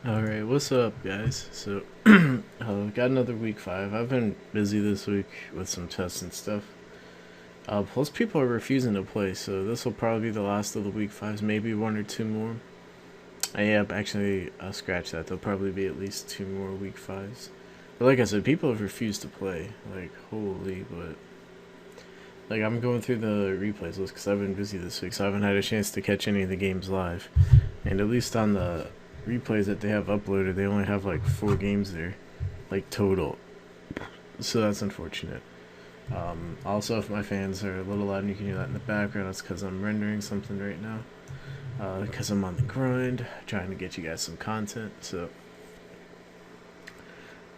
Alright, what's up, guys? So, got another week 5. I've been busy this week with some tests and stuff. Plus, people are refusing to play, so this will probably be the last of the week 5s, maybe one or two more. Yeah, actually, scratch that. There'll probably be at least two more week 5s. But like I said, people have refused to play. Like, holy, but. Like, I'm going through the replays list because I've been busy this week, so I haven't had a chance to catch any of the games live. And at least on the replays that they have uploaded, they only have like 4 games there, like total. So that's unfortunate. Also, if my fans are a little loud and you can hear that in the background, that's because I'm rendering something right now. Because I'm on the grind, trying to get you guys some content. So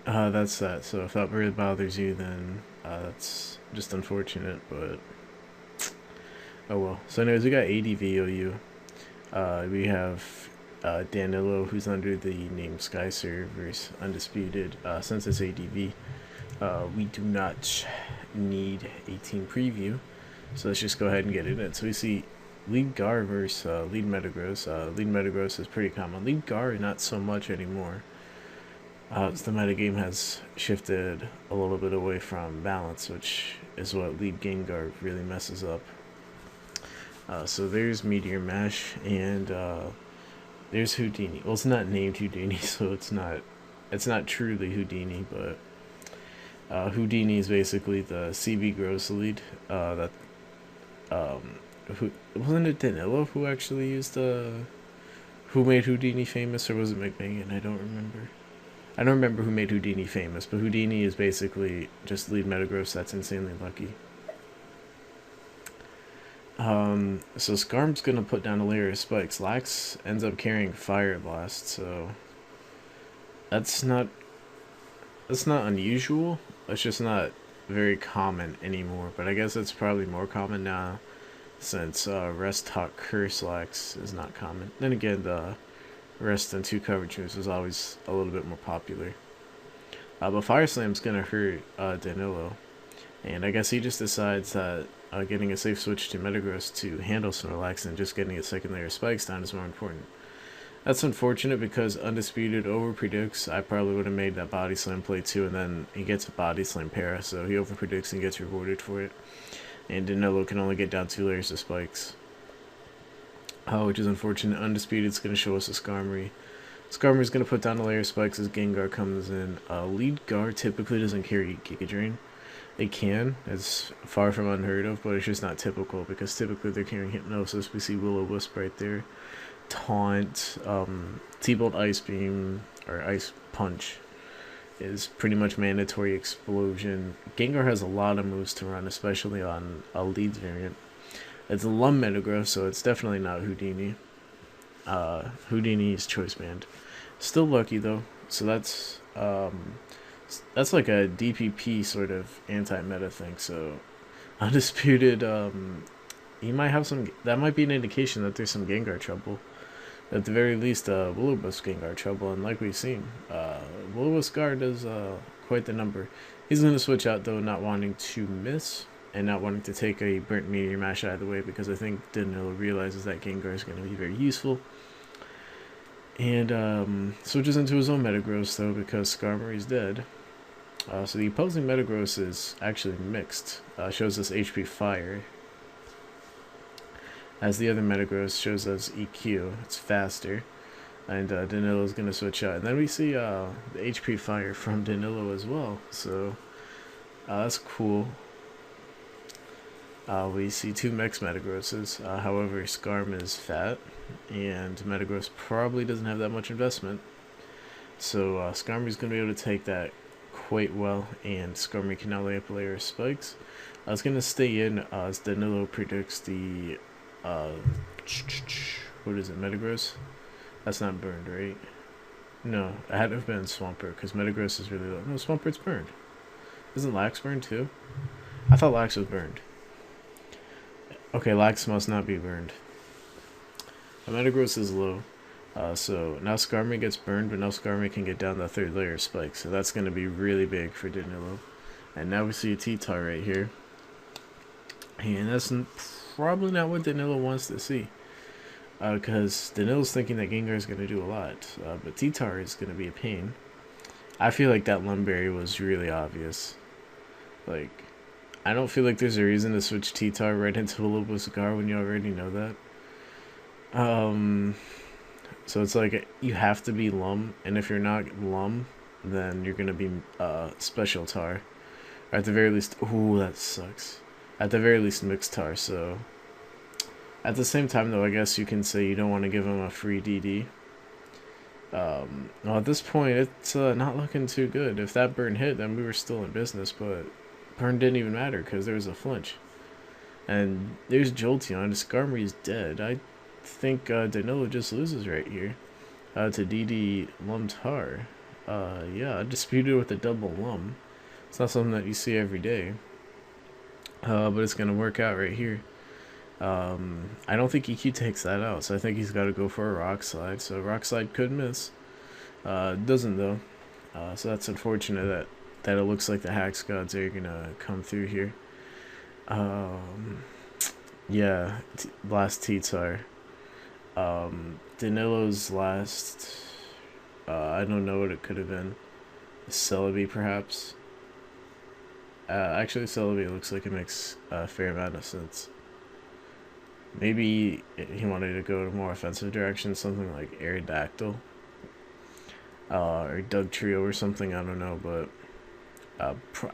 that's that. So if that really bothers you, then that's just unfortunate. But oh well. So anyways, we got ADV OU. We have Danilo, who's under the name Sky Servers Undisputed. Since it's ADV, we do not need a team preview, so let's just go ahead and get it in. So we see lead Gar versus lead Metagross. Lead Metagross is pretty common. Lead Gar, not so much anymore. The metagame has shifted a little bit away from balance, which is what lead Gengar really messes up. So there's Meteor Mash, and there's Houdini. Well, it's not named Houdini, so it's not truly Houdini, but Houdini is basically the CB Gross lead. Who wasn't it Danilo who actually used who made Houdini famous, or was it McMahon? I don't remember. I don't remember who made Houdini famous, but Houdini is basically just lead Metagross that's insanely lucky. So Skarm's gonna put down a layer of spikes. Lax ends up carrying Fire Blast, so that's not unusual. It's just not very common anymore. But I guess it's probably more common now, since Rest Talk Curse Lax is not common. Then again, the Rest and 2 coverage moves is always a little bit more popular. But Fire Slam's gonna hurt Danilo, and I guess he just decides that getting a safe switch to Metagross to handle Snorlax and just getting a second layer of spikes down is more important. That's unfortunate because Undisputed overpredicts. I probably would have made that Body Slam play too, and then he gets a Body Slam para, so he overpredicts and gets rewarded for it. And Danilo can only get down 2 layers of spikes, which is unfortunate. Undisputed's going to show us a Skarmory. Skarmory's going to put down a layer of spikes as Gengar comes in. Lead Gar typically doesn't carry Giga Drain. It can. It's far from unheard of, but it's just not typical because typically they're carrying Hypnosis. We see Will-O-Wisp right there. Taunt, T-Bolt Ice Beam, or Ice Punch is pretty much mandatory. Explosion. Gengar has a lot of moves to run, especially on a leads variant. It's a Lum Metagross, so it's definitely not Houdini. Houdini is Choice Band. Still lucky though, so that's like a DPP sort of anti-meta thing. So Undisputed, he might have some. That might be an indication that there's some Gengar trouble. At the very least, Will-O-Wisp Gengar trouble, and like we've seen, Will-O-Wisp Guard does quite the number. He's going to switch out though, not wanting to miss and not wanting to take a burnt Meteor Mash either way, because I think Danilo realizes that Gengar is going to be very useful. And switches into his own Metagross though, because Skarmory's dead. So the opposing Metagross is actually mixed. Shows us HP Fire, as the other Metagross shows us EQ. It's faster. And Danilo is going to switch out. And then we see the HP Fire from Danilo as well. So that's cool. We see 2 mixed Metagrosses. However, Skarm is fat, and Metagross probably doesn't have that much investment. So Skarmory's going to be able to take that quite well, and Skarmory can now lay up a layer of spikes. I was going to stay in as Danilo predicts the what is it, Metagross? That's not burned, right? No, it had to have been Swampert, because Metagross is really low. No, Swampert's burned. Isn't Lax burned too? I thought Lax was burned. Okay, Lax must not be burned. The Metagross is low. So now Skarmory gets burned, but now Skarmory can get down the 3rd layer of spikes. So that's going to be really big for Danilo. And now we see a T-Tar right here. And that's probably not what Danilo wants to see. because Danilo's thinking that Gengar is going to do a lot, but T-Tar is going to be a pain. I feel like that Lumberry was really obvious. Like, I don't feel like there's a reason to switch T-Tar right into Bulbasaur when you already know that. So it's like you have to be Lum, and if you're not Lum, then you're gonna be Special Tar. Or at the very least, ooh, that sucks. At the very least, Mixed Tar. So at the same time, though, I guess you can say you don't want to give him a free DD. Well, at this point, it's not looking too good. If that burn hit, then we were still in business, but burn didn't even matter because there was a flinch. And there's Jolteon. Skarmory's dead. I think Danilo just loses right here to DD Lumtar. Yeah, undisputed with a double Lum. It's not something that you see every day. But it's going to work out right here. I don't think EQ takes that out, so I think he's got to go for a Rock Slide. So Rock Slide could miss. Doesn't though. So that's unfortunate that it looks like the Hax Gods are going to come through here. Yeah, last T-Tar. Danilo's last, I don't know what it could have been. Celebi, perhaps. Actually, Celebi looks like it makes a fair amount of sense. Maybe he wanted to go in a more offensive direction, something like Aerodactyl. Or Dugtrio or something, I don't know, but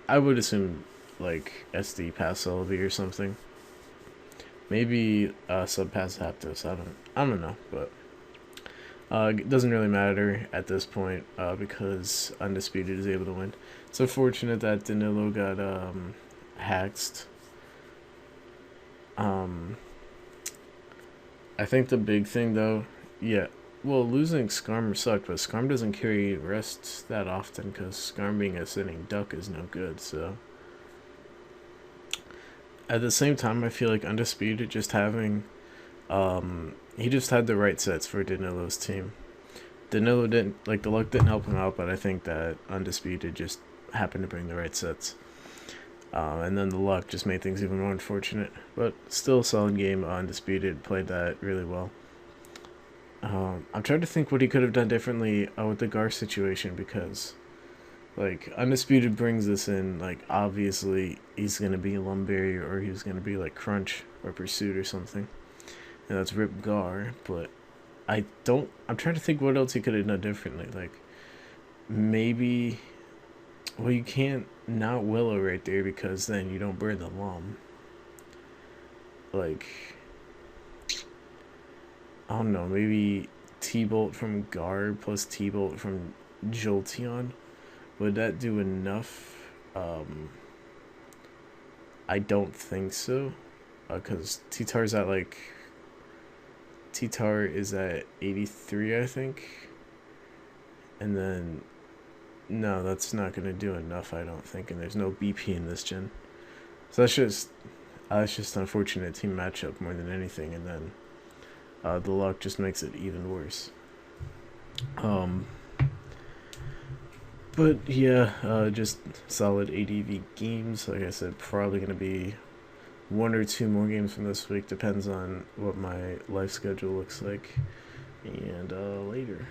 I would assume like SD Pass Celebi or something. Maybe Subpass Zapdos, I don't know, but it doesn't really matter at this point because Undisputed is able to win. It's unfortunate that Danilo got haxed. I think the big thing though, yeah, well, losing Skarm sucked, but Skarm doesn't carry rest that often because Skarm being a sitting duck is no good, so. At the same time, I feel like Undisputed just having, he just had the right sets for Danilo's team. Danilo didn't, like, the luck didn't help him out, but I think that Undisputed just happened to bring the right sets. And then the luck just made things even more unfortunate. But still a solid game. Undisputed played that really well. I'm trying to think what he could have done differently with the Gar situation because, like, Undisputed brings this in, like, obviously he's going to be Lumberry or he's going to be, like, Crunch or Pursuit or something. And that's Rip Gar, but I'm trying to think what else he could have done differently. Like, maybe, well, you can't not Willow right there because then you don't burn the Lum. Like, I don't know, maybe T-Bolt from Gar plus T-Bolt from Jolteon. Would that do enough? I don't think so. Because T-Tar's at, like, T-Tar is at 83, I think. And then, no, that's not going to do enough, I don't think. And there's no BP in this gen. So that's just unfortunate team matchup more than anything. And then the luck just makes it even worse. But yeah, just solid ADV games. Like I said, probably going to be 1 or 2 more games from this week. Depends on what my life schedule looks like. And later.